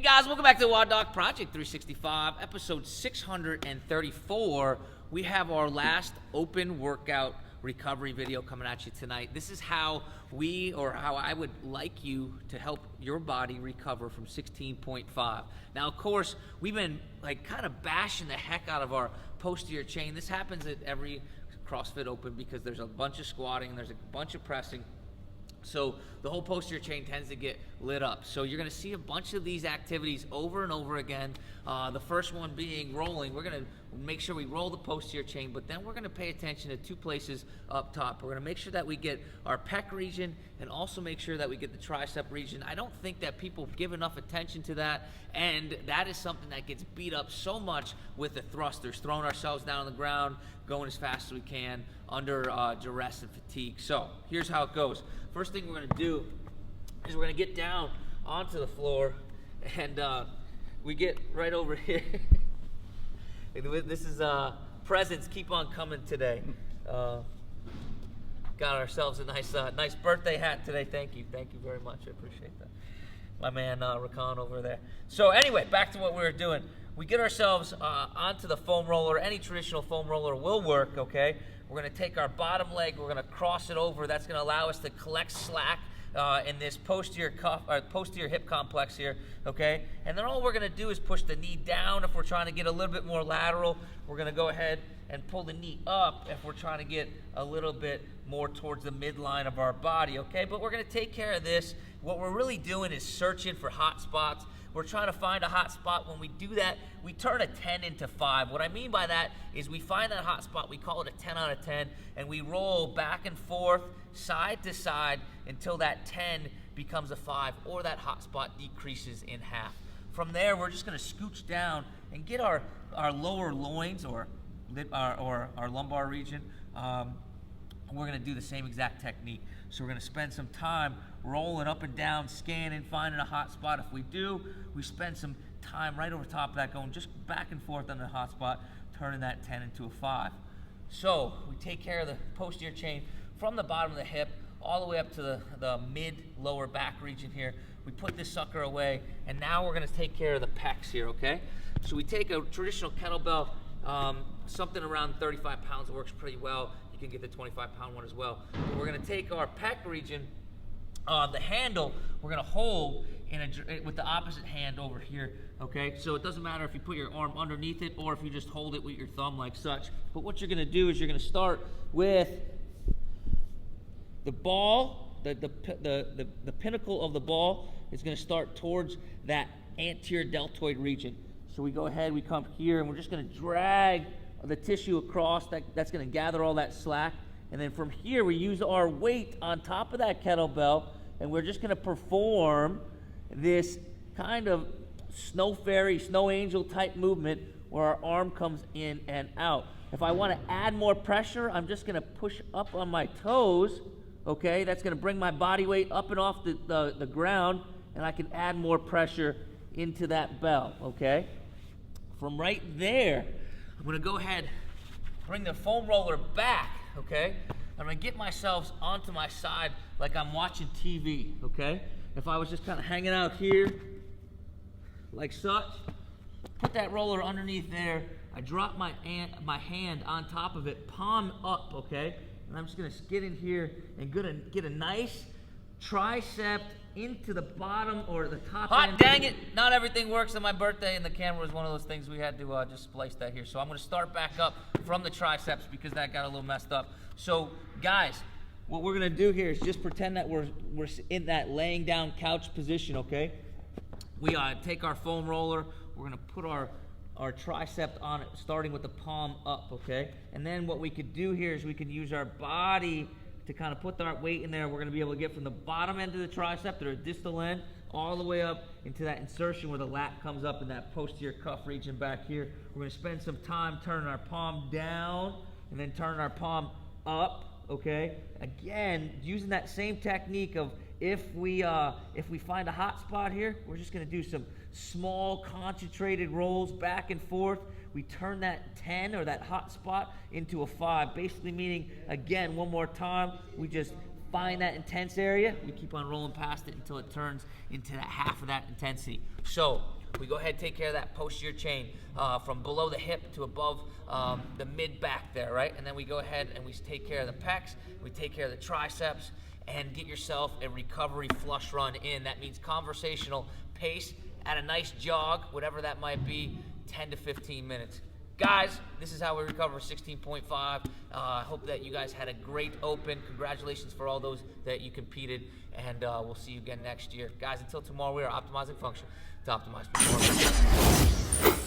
guys, welcome back to the WODdoc Project 365, episode 634. We have our last open workout recovery video coming at you tonight. This is how how I would like you to help your body recover from 16.5. Now, of course, we've been kind of bashing the heck out of our posterior chain. This happens at every CrossFit Open because there's a bunch of squatting, there's a bunch of pressing. So the whole posterior chain tends to get lit up. So you're going to see a bunch of these activities over and over again. The first one being rolling. We're going to make sure we roll the posterior chain, but then we're going to pay attention to two places up top. We're going to make sure that we get our pec region and also make sure that we get the tricep region. I don't think that people give enough attention to that, and that is something that gets beat up so much with the thrusters, throwing ourselves down on the ground, going as fast as we can under duress and fatigue. So here's how it goes. First thing we're going to do is we're going to get down onto the floor, and we get right over here. This is presents keep on coming today. Got ourselves a nice birthday hat today. Thank you very much. I appreciate that. My man Rakan over there. So anyway, back to what we were doing. We get ourselves onto the foam roller. Any traditional foam roller will work, okay? We're going to take our bottom leg, we're going to cross it over. That's going to allow us to collect slack in this posterior hip complex here, okay? And then all we're going to do is push the knee down if we're trying to get a little bit more lateral. We're going to go ahead and pull the knee up if we're trying to get a little bit more towards the midline of our body, okay? But we're going to take care of this. What we're really doing is searching for hot spots. We're trying to find a hot spot. When we do that, we turn a 10 into 5. What I mean by that is we find that hot spot, we call it a 10 out of 10, and we roll back and forth, side to side, until that 10 becomes a 5, or that hot spot decreases in half. From there, we're just going to scooch down and get our lower loins or our lumbar region. We're going to do the same exact technique. So we're going to spend some time rolling up and down, scanning, finding a hot spot. If we do, we spend some time right over top of that, going just back and forth on the hot spot, turning that 10 into a 5. So we take care of the posterior chain from the bottom of the hip all the way up to the mid-lower back region here. We put this sucker away, and now we're going to take care of the pecs here, okay? So we take a traditional kettlebell, something around 35 pounds works pretty well. You can get the 25-pound one as well. But we're going to take our pec region, the handle, we're going to hold with the opposite hand over here, okay? So it doesn't matter if you put your arm underneath it or if you just hold it with your thumb like such. But what you're going to do is you're going to start with the ball, the pinnacle of the ball is going to start towards that anterior deltoid region. So we go ahead, we come here, and we're just going to drag the tissue across. That's going to gather all that slack. And then from here, we use our weight on top of that kettlebell, and we're just going to perform this kind of snow fairy, snow angel type movement where our arm comes in and out. If I want to add more pressure, I'm just going to push up on my toes, okay? That's going to bring my body weight up and off the ground, and I can add more pressure into that bell, okay? From right there, I'm going to go ahead, bring the foam roller back, okay? I'm going to get myself onto my side like I'm watching TV, okay? If I was just kind of hanging out here like such, put that roller underneath there. I drop my hand on top of it, palm up, okay? And I'm just going to get in here and get a nice tricep into the bottom or the top end. Hot dang it, not everything works on my birthday, and the camera was one of those things we had to just splice that here. So I'm going to start back up from the triceps because that got a little messed up. So guys, what we're going to do here is just pretend that we're in that laying down couch position, okay? We take our foam roller, we're going to put our tricep on it, starting with the palm up, okay? And then what we could do here is we can use our body to kind of put our weight in there. We're going to be able to get from the bottom end of the tricep to the distal end all the way up into that insertion where the lat comes up in that posterior cuff region back here. We're going to spend some time turning our palm down and then turning our palm up, okay? Again, using that same technique of if we find a hot spot here, we're just going to do some small concentrated rolls back and forth. We turn that 10 or that hot spot into a 5, basically meaning, again, one more time, we just find that intense area, we keep on rolling past it until it turns into that half of that intensity. So we go ahead and take care of that posterior chain from below the hip to above the mid back there, right? And then we go ahead and we take care of the pecs, we take care of the triceps, and get yourself a recovery flush run in. That means conversational pace at a nice jog, whatever that might be, 10 to 15 minutes. Guys, this is how we recover 16.5. I hope that you guys had a great open. Congratulations for all those that you competed, and we'll see you again next year. Guys, until tomorrow, we are optimizing function to optimize performance.